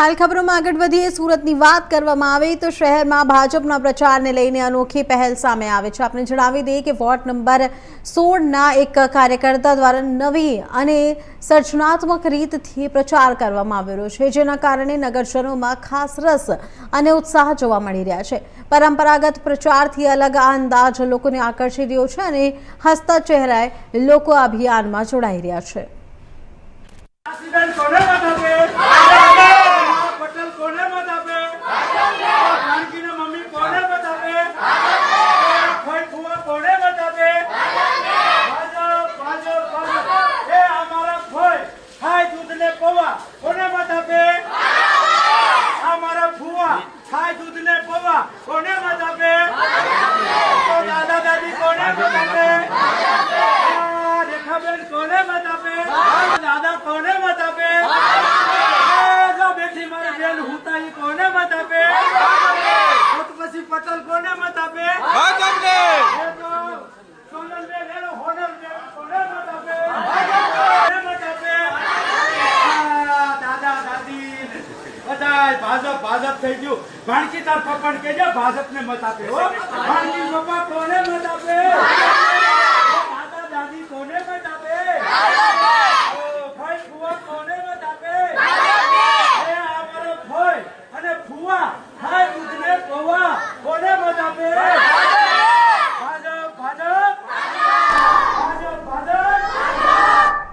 हाल खबरों में आगळ वधीए सूरतनी वात करवामां आवे तो शहर में भाजपा प्रचार ने लईने अनोखी पहल सामे आवे छे। आपने जणावी दઈએ कि वोर्ड नंबर 16 एक कार्यकर्ता द्वारा नवी अने सर्जनात्मक रीतथी प्रचार करवामां आवी रह्यो छे, जेना कारणे नगरजनों खास रस अने उत्साह जोवा मळी रह्या छे। परंपरागत प्रचारथी अलग आ अंदाज लोकोने आकर्षी रह्यो छे अने हसता चेहराए लोको अभियानमां जोडाई रह्या छे। दादा कोने मत आपे जो बेटी मारी बेन हुता ही कोने मत आपे पसी पटल कोने मत आपे भाजपने ये तो सोनल में ले लो होनल में कोने मत आपे कोने मत आपे दादा दादी बधाई भाजप થઈ ગયું ભાણકી તાર પપ્પાને કહેજો ભાજપને મત આપે હો ભાણકી પપ્પા કોને મત આપે દાદા દાદી કોને મત આપે